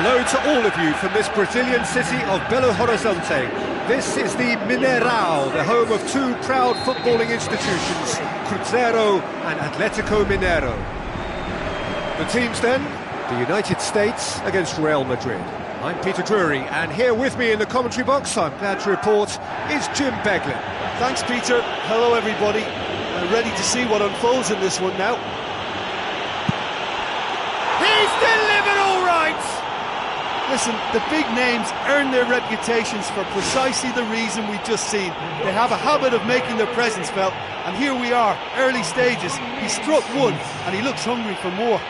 Hello to all of you from this Brazilian city of Belo Horizonte. This is the Mineirão, the home of two proud footballing institutions, Cruzeiro and Atlético Mineiro. The teams then, the United States against Real Madrid. I'm Peter Drury, and here with me in the commentary box, I'm glad to report, is Jim Beglin. Thanks, Peter. Hello, everybody. Ready to see what unfolds in this one now. He's delivered all right! Listen, the big names earn their reputations for precisely the reason we've just seen. They have a habit of making their presence felt, and here we are, early stages. He struck one, and he looks hungry for more.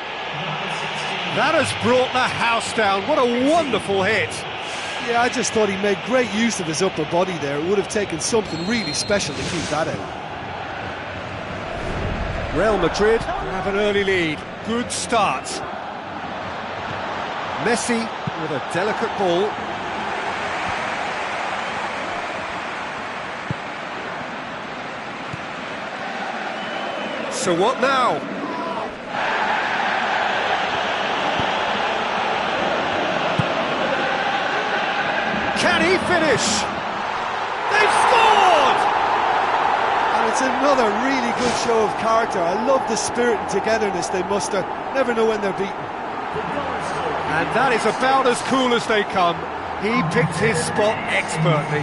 That has brought the house down. What a wonderful hit. Yeah, I just thought he made great use of his upper body there. It would have taken something really special to keep that out. Real Madrid have an early lead. Good start. Messi with a delicate ball. So what now? Can he finish? They've scored! And it's another really good show of character. I love the spirit and togetherness they muster. Never know when they're beaten. And that is about as cool as they come. He picked his spot expertly.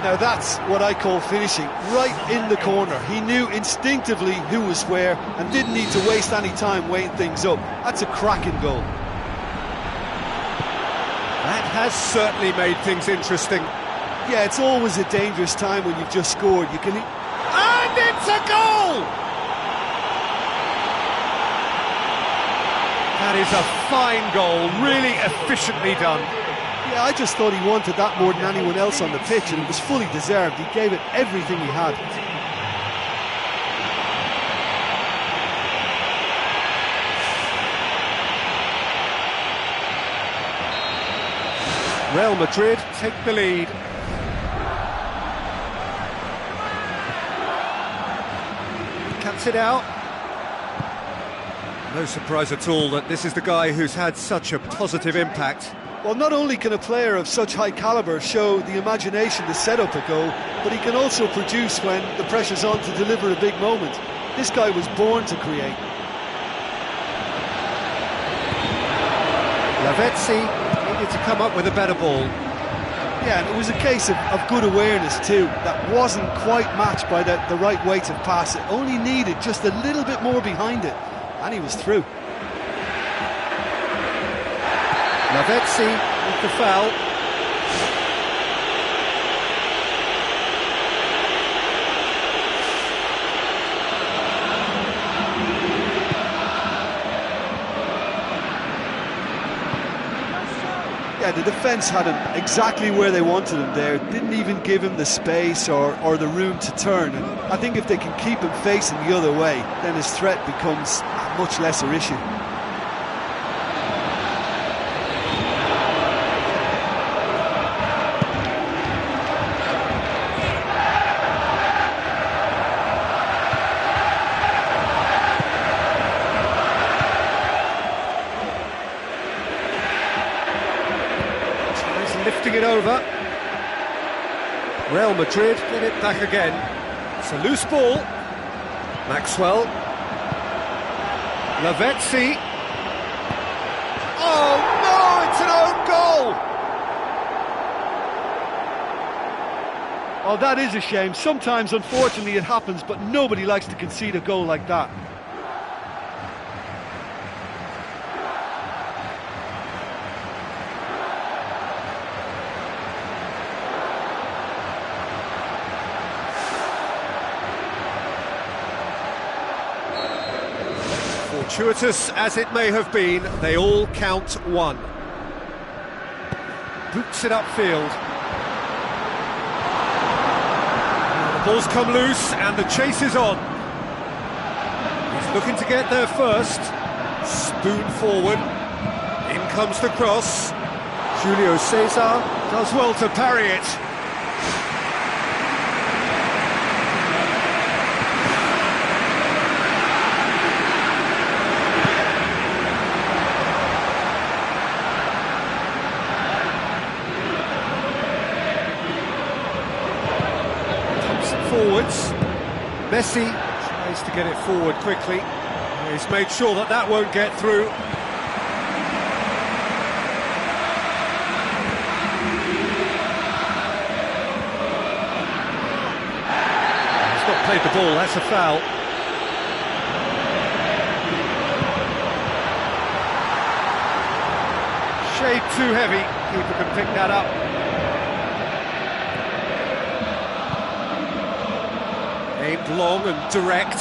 Now that's what I call finishing, right in the corner. He knew instinctively who was where and didn't need to waste any time weighing things up. That's a cracking goal. That has certainly made things interesting. Yeah, it's always a dangerous time when you've just scored. You can... And it's a goal! That is a fine goal, really efficiently done. Yeah, I just thought he wanted that more than anyone else on the pitch, and it was fully deserved. He gave it everything he had. Real Madrid take the lead. Cuts it out. No surprise at all that this is the guy who's had such a positive impact. Well, not only can a player of such high calibre show the imagination to set up a goal, but he can also produce when the pressure's on to deliver a big moment. This guy was born to create. Lavezzi needed to come up with a better ball. Yeah, and it was a case of good awareness too. That wasn't quite matched by the right weight of pass. It only needed just a little bit more behind it, and he was through. Lavezzi with the foul. Yeah, the defence had him exactly where they wanted him there. Didn't even give him the space or the room to turn. And I think if they can keep him facing the other way, then his threat becomes a much lesser issue. Lifting it over. Real Madrid get it back again. It's a loose ball. Maxwell. Lavezzi. Oh no, it's an own goal! Oh, that is a shame. Sometimes, unfortunately, it happens, but nobody likes to concede a goal like that. Fortuitous as it may have been, they all count one. Boots it upfield. The ball's come loose and the chase is on. He's looking to get there first. Spoon forward. In comes the cross. Julio Cesar does well to parry it. forwards. Messi tries to get it forward quickly. He's made sure that that won't get through. He's not played the ball, that's a foul. Shade too heavy, keeper can pick that up. Aimed long and direct.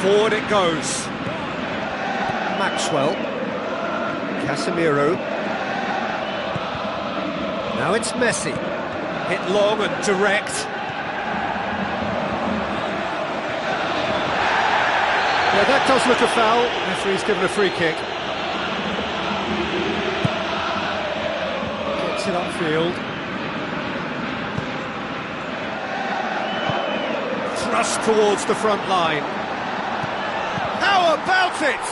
Forward it goes. Maxwell. Casemiro. Now it's Messi. Hit long and direct. Yeah, that does look a foul. Referee's given a free kick. Gets it upfield. Thrust towards the front line. How about it?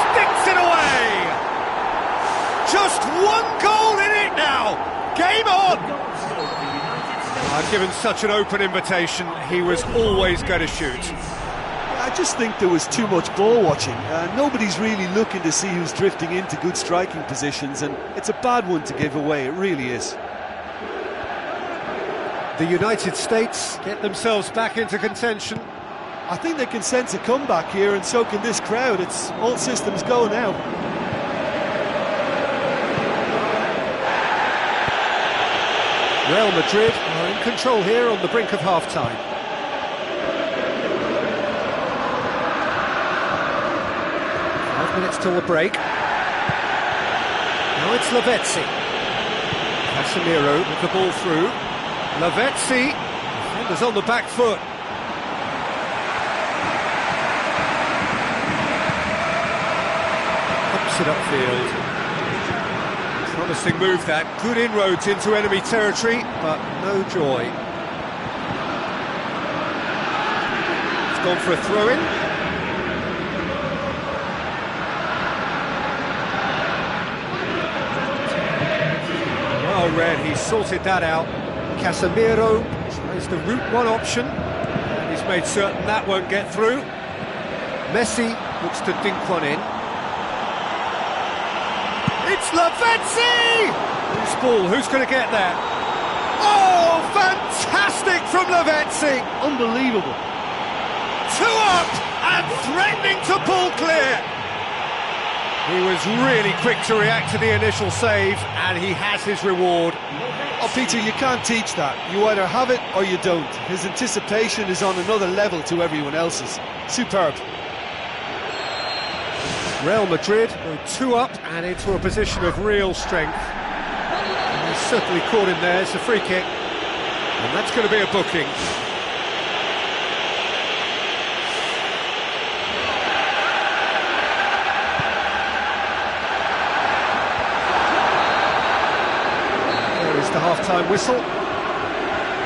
Sticks it away! Just one goal in it now! Game on! I've given such an open invitation, he was always going to shoot. I just think there was too much ball watching. Nobody's really looking to see who's drifting into good striking positions, and it's a bad one to give away, it really is. The United States get themselves back into contention. I think they can sense a comeback here, and so can this crowd. It's all systems go now. Real Madrid are in control here on the brink of half-time. Minutes till the break. Now it's Lavezzi. Casemiro with the ball through. Lavezzi, defenders on the back foot. Pumps it upfield. Promising move that. Good inroads into enemy territory, but no joy. It's gone for a throw-in. Red, he sorted that out. Casemiro tries the route one option, and he's made certain that won't get through. Messi looks to dink one in. It's Lavezzi! Loose ball, who's going to get there? Oh, fantastic from Lavezzi! Unbelievable. 2 up and threatening to pull clear. He was really quick to react to the initial save, and he has his reward. Oh, Peter, you can't teach that. You either have it or you don't. His anticipation is on another level to everyone else's. Superb. Real Madrid go 2 up and into a position of real strength. And he's certainly caught him there. It's a free kick, and that's going to be a booking. The half-time whistle.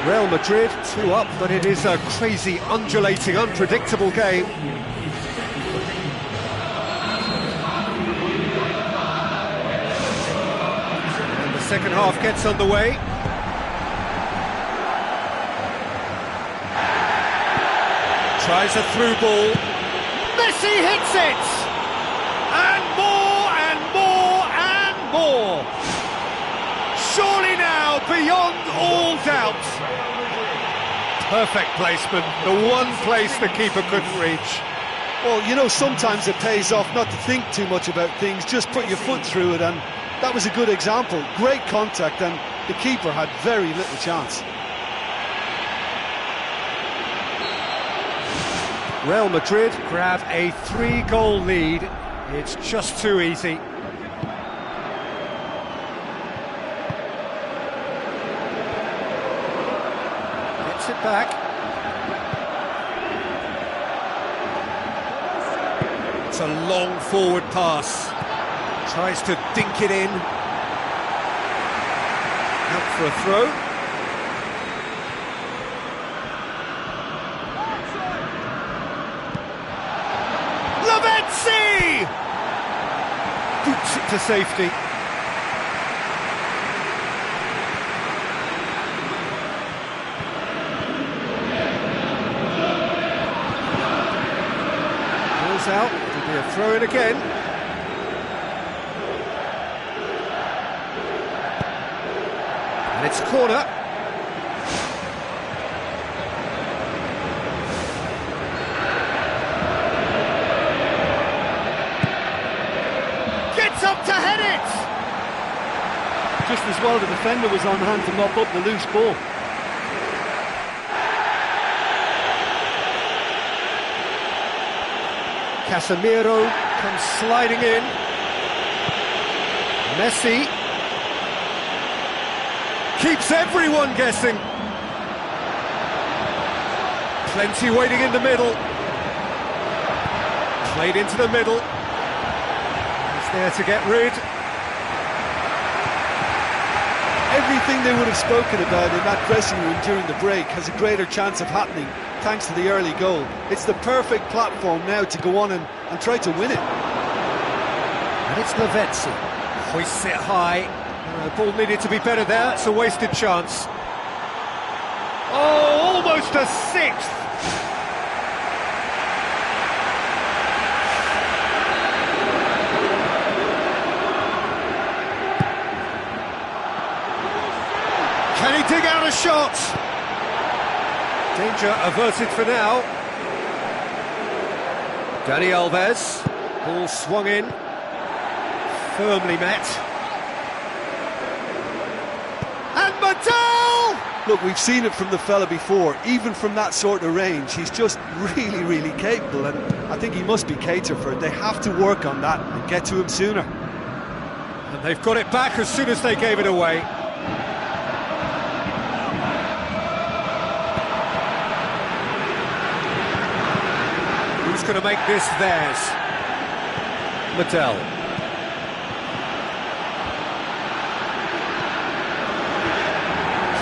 Real Madrid 2 up, but it is a crazy, undulating, unpredictable game. And the second half gets underway. Tries a through ball. Messi hits it! And more and more and more. Surely now, beyond all doubt. Perfect placement, the one place the keeper couldn't reach. Well, you know, sometimes it pays off not to think too much about things, just put your foot through it, and that was a good example. Great contact, and the keeper had very little chance. Real Madrid grab a 3-goal lead. It's just too easy. It back. It's a long forward pass. Tries to dink it in. Out for a throw. Lavezzi! Boots it to safety. now. It'll be a throw-in again. And it's a corner. Gets up to head it! Just as well the defender was on hand to mop up the loose ball. Casemiro comes sliding in. Messi keeps everyone guessing. Plenty waiting in the middle. Played into the middle. He's there to get rid. Everything they would have spoken about in that dressing room during the break has a greater chance of happening thanks to the early goal. It's the perfect platform now to go on and try to win it. And it's Lavezzi. Hoists it high. The ball needed to be better there. It's a wasted chance. Oh, almost a sixth. Can he dig out a shot? Danger averted for now. Dani Alves. Ball swung in. Firmly met. And Mattel! Look, we've seen it from the fella before. Even from that sort of range, he's just really, really capable. And I think he must be catered for it. They have to work on that and get to him sooner. And they've got it back as soon as they gave it away. Who's going to make this theirs? Mattel.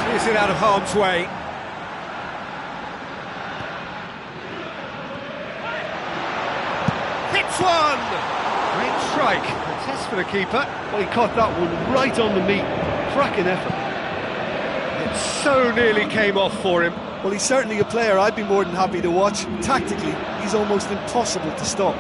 Clears it out of harm's way. Hits one! Great strike. A test for the keeper. Well, he caught that one right on the meat. Cracking effort. It so nearly came off for him. Well, he's certainly a player I'd be more than happy to watch. Tactically, he's almost impossible to stop.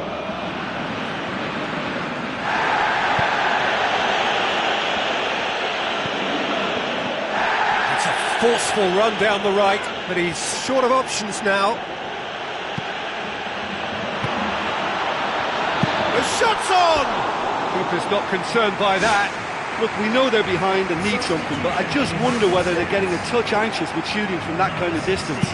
It's a forceful run down the right, but he's short of options now. The shot's on! Keeper's not concerned by that. Look, we know they're behind and need something, but I just wonder whether they're getting a touch anxious with shooting from that kind of distance.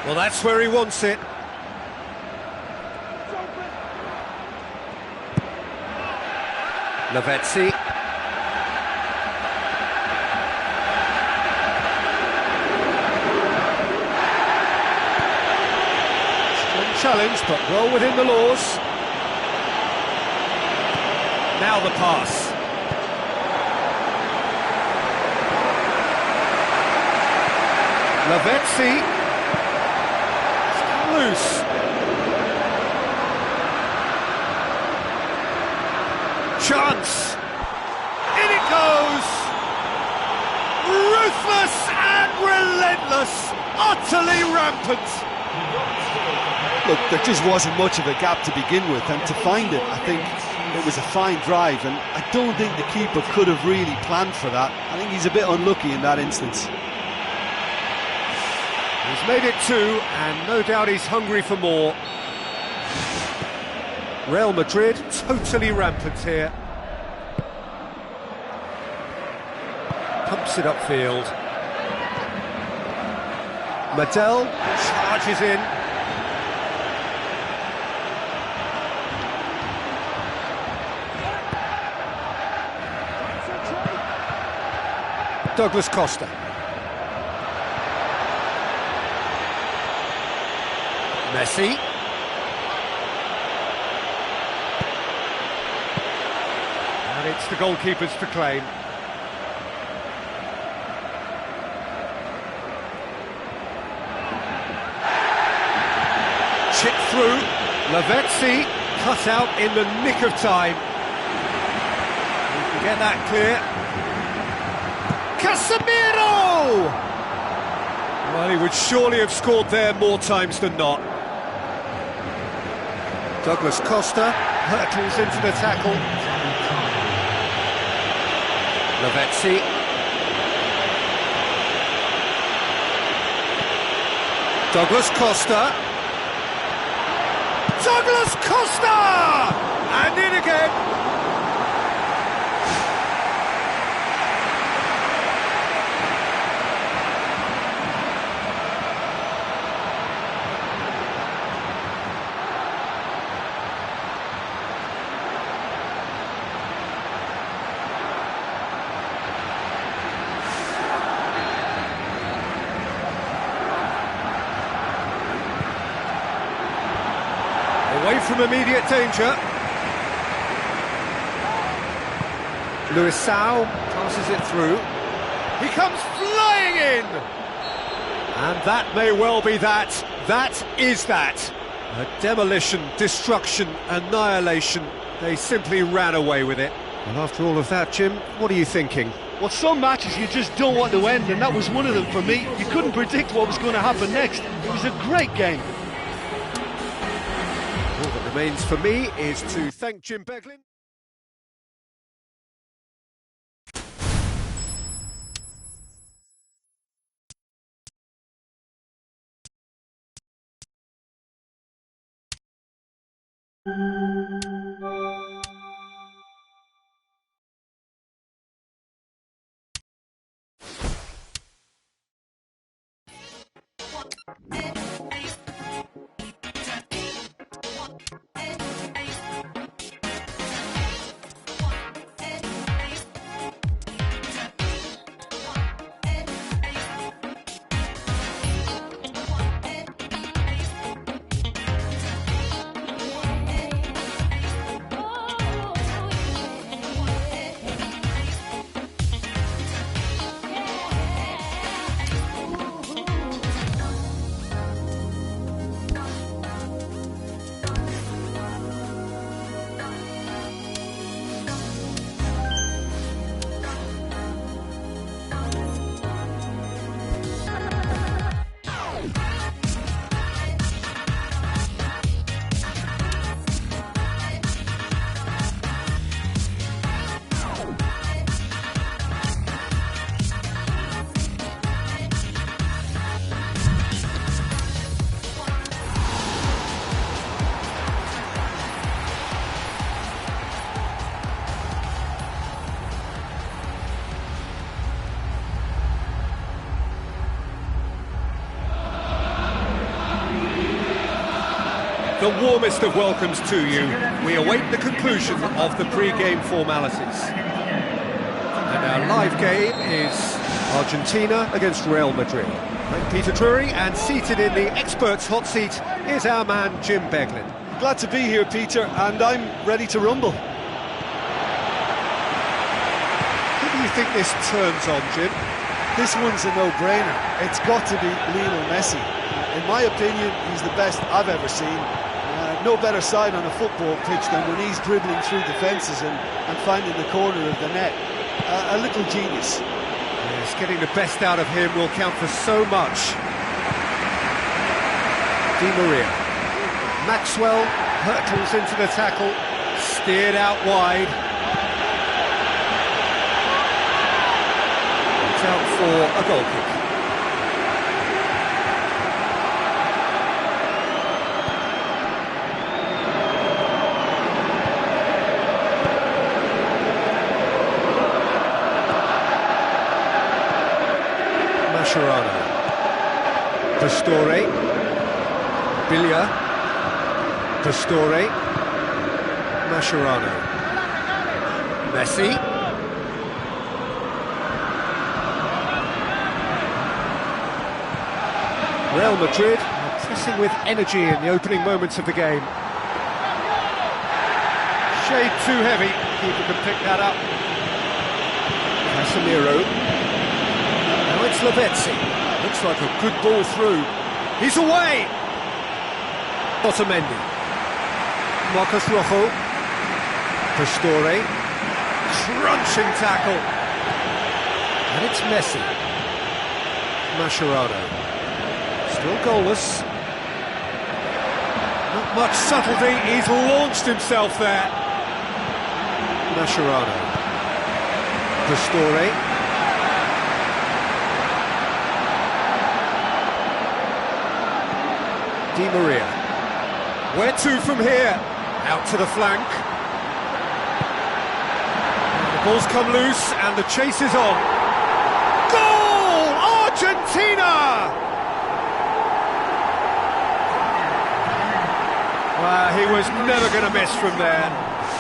Well, that's where he wants it. Lavezzi. Challenge, but well within the laws. Now the pass. Lavezzi. It's loose. Chance. In it goes. Ruthless and relentless. Utterly rampant. Look, there just wasn't much of a gap to begin with, and to find it, I think it was a fine drive, and I don't think the keeper could have really planned for that. I think he's a bit unlucky in that instance. He's made it two, and no doubt he's hungry for more. Real Madrid totally rampant here. Pumps it upfield. Mattel charges in. Douglas Costa. Messi. And it's the goalkeepers to claim. Chip through. Lavezzi cut out in the nick of time. We can get that clear. Casemiro! Well, he would surely have scored there more times than not. Douglas Costa hurtles into the tackle. Lavezzi. Douglas Costa. Douglas Costa! And in again. Away from immediate danger. Luisao passes it through. He comes flying in! And that may well be that. That is that. A demolition, destruction, annihilation. They simply ran away with it. And after all of that, Jim, what are you thinking? Well, some matches you just don't want to end, and that was one of them for me. You couldn't predict what was going to happen next. It was a great game. All that remains for me is to thank Jim Beglin. The warmest of welcomes to you. We await the conclusion of the pre-game formalities. And our live game is Argentina against Real Madrid. I'm Peter Drury, and seated in the experts' hot seat is our man Jim Beglin. Glad to be here, Peter, and I'm ready to rumble. Who do you think this turns on, Jim? This one's a no-brainer. It's got to be Lionel Messi. In my opinion, he's the best I've ever seen. No better side on a football pitch than when he's dribbling through defences and finding the corner of the net. A little genius. Yes, getting the best out of him will count for so much. Di Maria. Maxwell hurtles into the tackle, steered out wide. It's out for a goal kick. Pastore, Biglia, Pastore, Mascherano, Messi, Real Madrid are pressing with energy in the opening moments of the game. Shade too heavy, keeper can pick that up. Casemiro. Now it's Lavezzi. Looks like a good ball through. He's away! Otamendi. Marcos Rojo. Pastore. Crunching tackle. And it's Messi. Mascherano. Still goalless. Not much subtlety, he's launched himself there. Mascherano. Pastore. Di Maria. Where to from here? Out to the flank. The ball's come loose and the chase is on. Goal! Argentina! Well, he was never going to miss from there.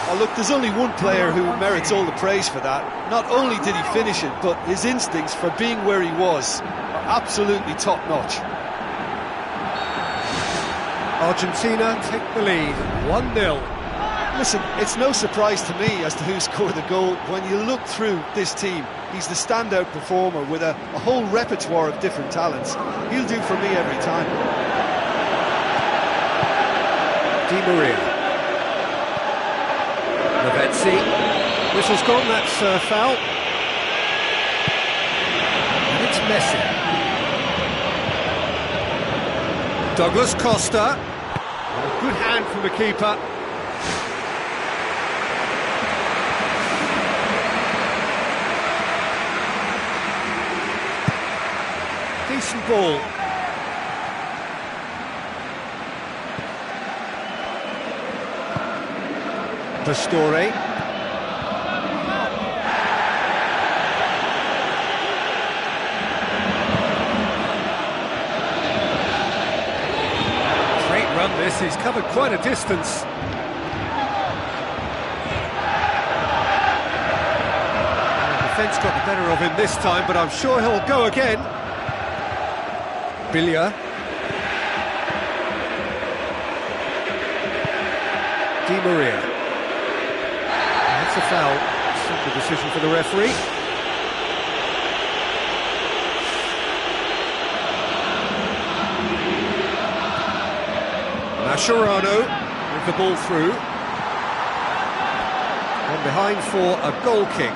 Oh, look, there's only one player who merits all the praise for that. Not only did he finish it, but his instincts for being where he was are absolutely top-notch. Argentina take the lead, 1-0. Listen, it's no surprise to me as to who scored the goal. When you look through this team, he's the standout performer with a whole repertoire of different talents. He'll do for me every time. Di Maria. Lavezzi. Whistle's gone, that's a foul. And it's Messi. Douglas Costa. A good hand from the keeper. Decent ball. Pastore. Great run this, he's covered quite a distance. The defence got the better of him this time, but I'm sure he'll go again. Billia. Di Maria. That's a foul. Simple decision for the referee. Mascherano with the ball through. And behind for a goal kick.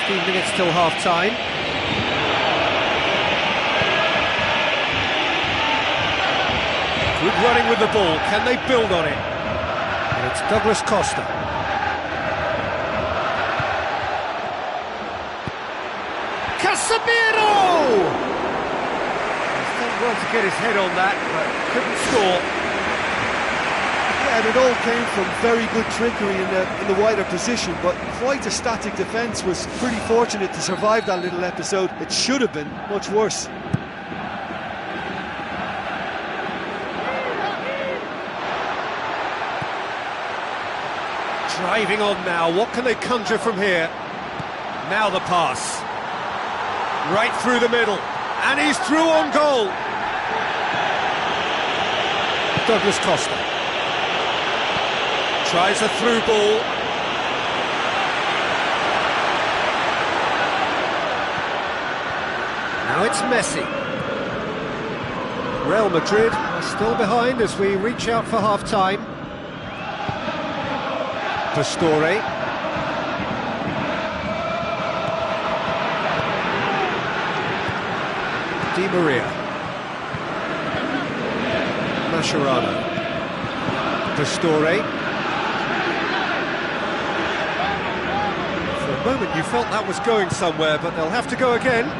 Minutes till half-time. Good running with the ball. Can they build on it? And it's Douglas Costa. Casemiro! He's done well to get his head on that, but couldn't score. And it all came from very good trickery in the wider position, but quite a static defence. Was pretty fortunate to survive that little episode. It should have been much worse. Driving on now, what can they conjure from here? Now the pass. Right through the middle, and he's through on goal. Douglas Costa. Tries a through ball. Now it's Messi. Real Madrid are still behind as we reach out for half-time. Pastore. Di Maria. Mascherano. Pastore. For a moment you felt that was going somewhere, but they'll have to go again.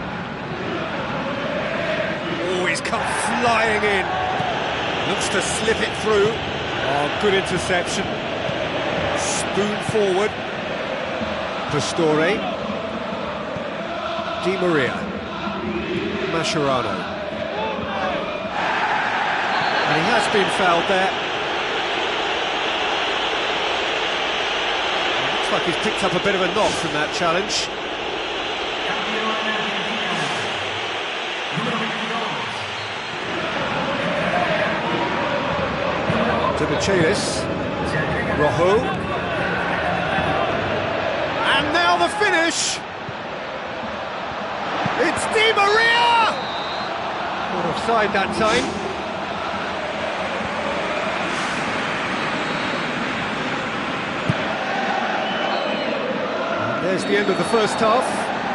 Oh, he's come flying in. Looks to slip it through. Oh, good interception. Spoon forward. Pastore. Di Maria. Mascherano. And he has been fouled there. Looks like he's picked up a bit of a knock from that challenge. To Michelis. Rojo. And now the finish! It's Di Maria! Caught offside that time. And there's the end of the first half.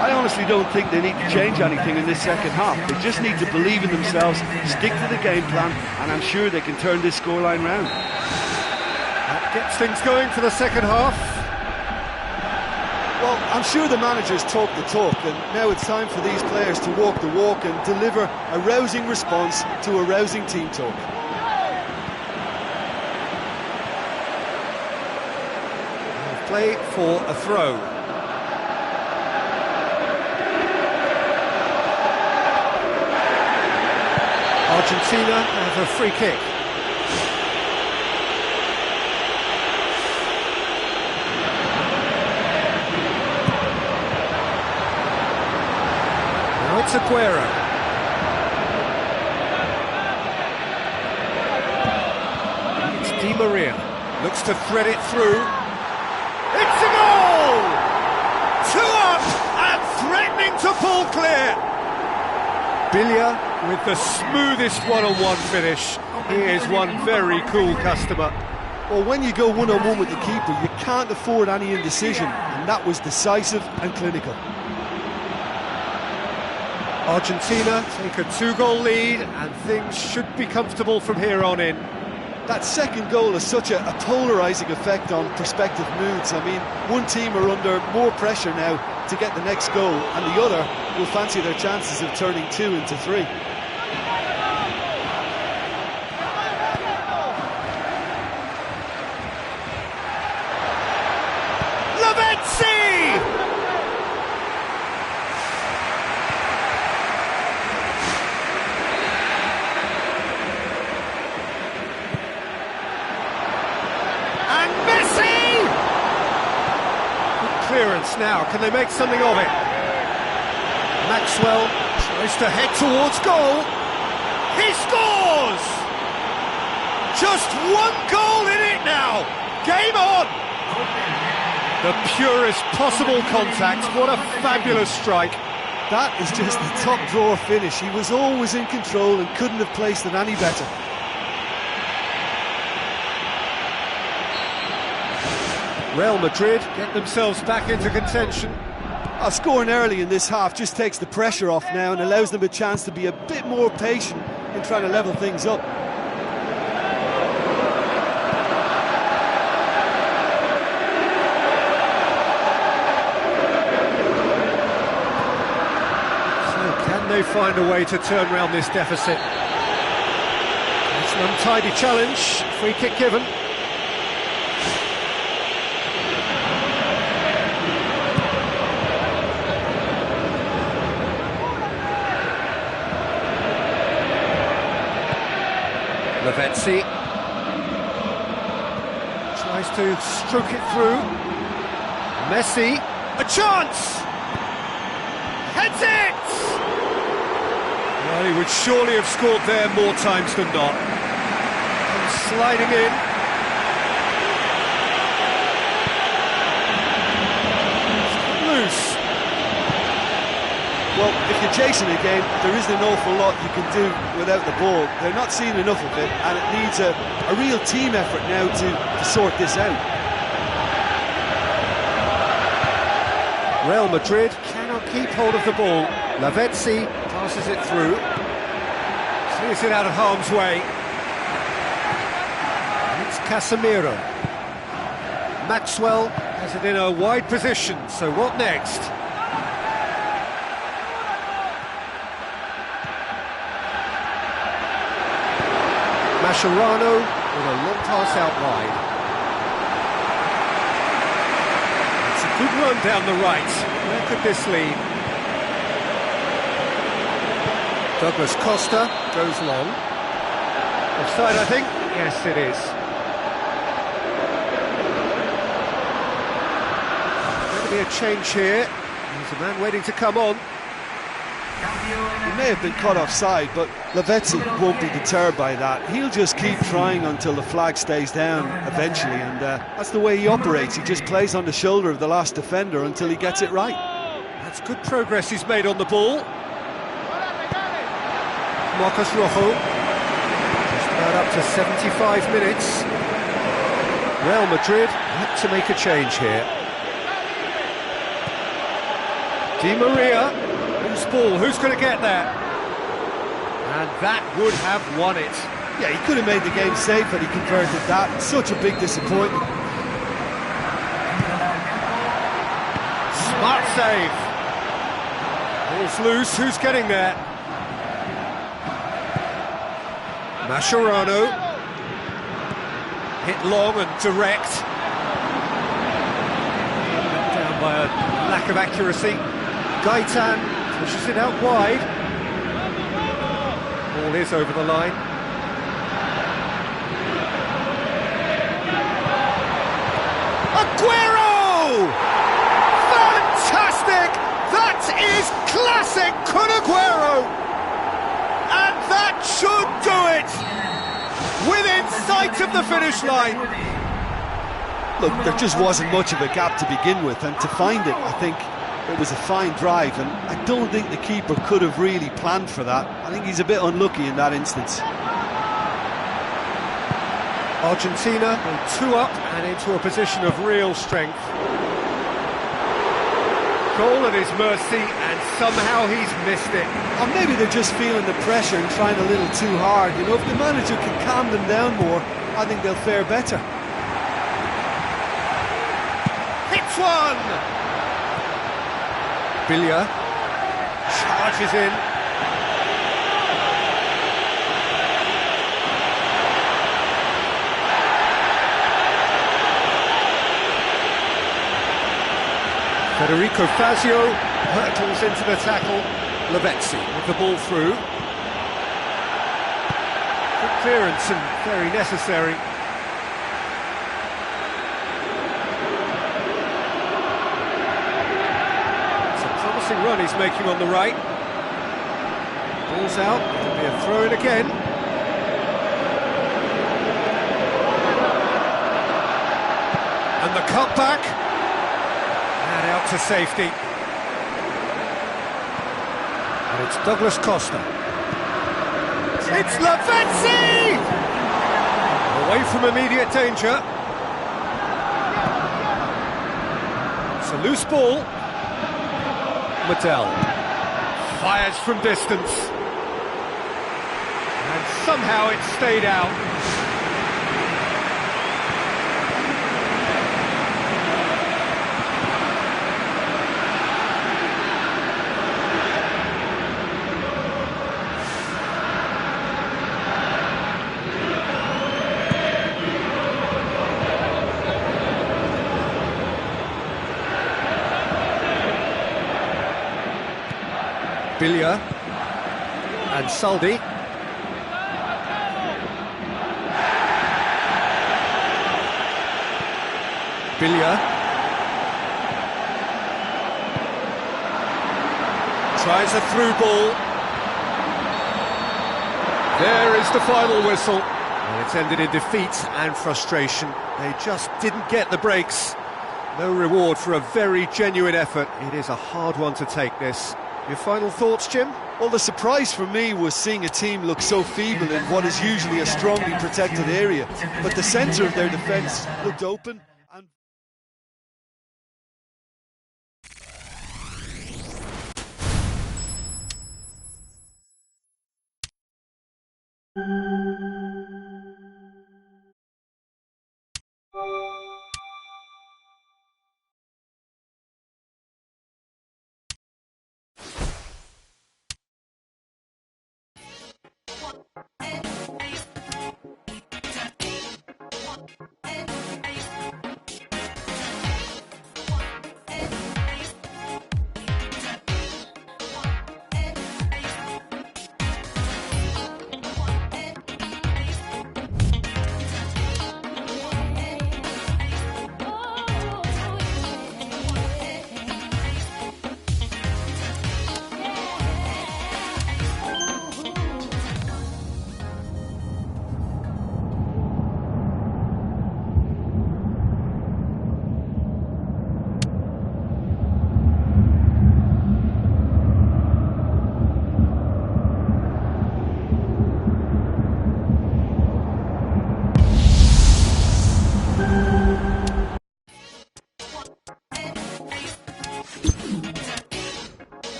I honestly don't think they need to change anything in this second half. They just need to believe in themselves, stick to the game plan, and I'm sure they can turn this scoreline round. That gets things going for the second half. Well, I'm sure the managers talk the talk, and now it's time for these players to walk the walk and deliver a rousing response to a rousing team talk. Play for a throw. Argentina have a free kick. Now it's Aguero. It's Di Maria. Looks to thread it through. It's a goal! 2 up and threatening to pull clear. Billia with the smoothest one-on-one finish. He is one very cool customer. Well, when you go one-on-one with the keeper, you can't afford any indecision, and that was decisive and clinical. Argentina take a 2-goal lead, and things should be comfortable from here on in. That second goal has such a polarising effect on prospective moods. I mean, one team are under more pressure now to get the next goal, and the other will fancy their chances of turning 2 into 3. Clearance now, can they make something of it? Maxwell tries to head towards goal. He scores! Just 1 goal in it now. Game on! The purest possible contact. What a fabulous strike. That is just the top drawer finish. He was always in control and couldn't have placed it any better. Real Madrid get themselves back into contention. Scoring early in this half just takes the pressure off now and allows them a chance to be a bit more patient in trying to level things up. So can they find a way to turn around this deficit? It's an untidy challenge, free kick given. Lavezzi tries to stroke it through. Messi, a chance! Heads it! Well, he would surely have scored there more times than not. And sliding in. Loose. Well, if you're chasing a game, there isn't an awful lot you can do without the ball. They're not seeing enough of it, and it needs a real team effort now to sort this out. Real Madrid cannot keep hold of the ball. Lavezzi passes it through. Clears it out of harm's way. It's Casemiro. Maxwell has it in a wide position, so what next? Mascherano with a long pass out wide. It's a good run down the right. Where could this lead? Douglas Costa goes long. Offside, I think? Yes, it is. There's going to be a change here. There's a man waiting to come on. He may have been caught offside, but Lavezzi won't be deterred by that. He'll just keep trying until the flag stays down eventually, and that's the way he operates. He just plays on the shoulder of the last defender until he gets it right. That's good progress he's made on the ball. Marcos Rojo. Just about up to 75 minutes. Real Madrid had to make a change here. Di Maria, loose ball, who's going to get there? And that would have won it. Yeah, he could have made the game safe had he converted that. Such a big disappointment. Smart save. Ball's loose, who's getting there? Mascherano. Hit long and direct. Let down by a lack of accuracy. Gaitan pushes it out wide. Ball is over the line. Aguero! Fantastic! That is classic Kun Aguero! And that should do it! Within sight of the finish line. Look, there just wasn't much of a gap to begin with, and to find it, I think it was a fine drive, and I don't think the keeper could have really planned for that. I think he's a bit unlucky in that instance. Argentina go 2 up and into a position of real strength. Goal at his mercy, and somehow he's missed it. Or maybe they're just feeling the pressure and trying a little too hard. You know, if the manager can calm them down more, I think they'll fare better. Hits one! Billia charges in. Federico Fazio hurtles into the tackle. Lavezzi with the ball through. Good clearance and very necessary. It's a promising run he's making on the right. Ball's out, it'll be a throw-in again. And the cutback. And out to safety. And it's Douglas Costa. It's Lavezzi! Away from immediate danger. It's a loose ball. Medel fires from distance. And somehow it stayed out. Billia and Saldi. Billia tries a through ball. There is the final whistle, and it's ended in defeat and frustration. They just didn't get the breaks. No reward for a very genuine effort. It is a hard one to take, this. Your final thoughts, Jim? Well, the surprise for me was seeing a team look so feeble in what is usually a strongly protected area. But the centre of their defence looked open.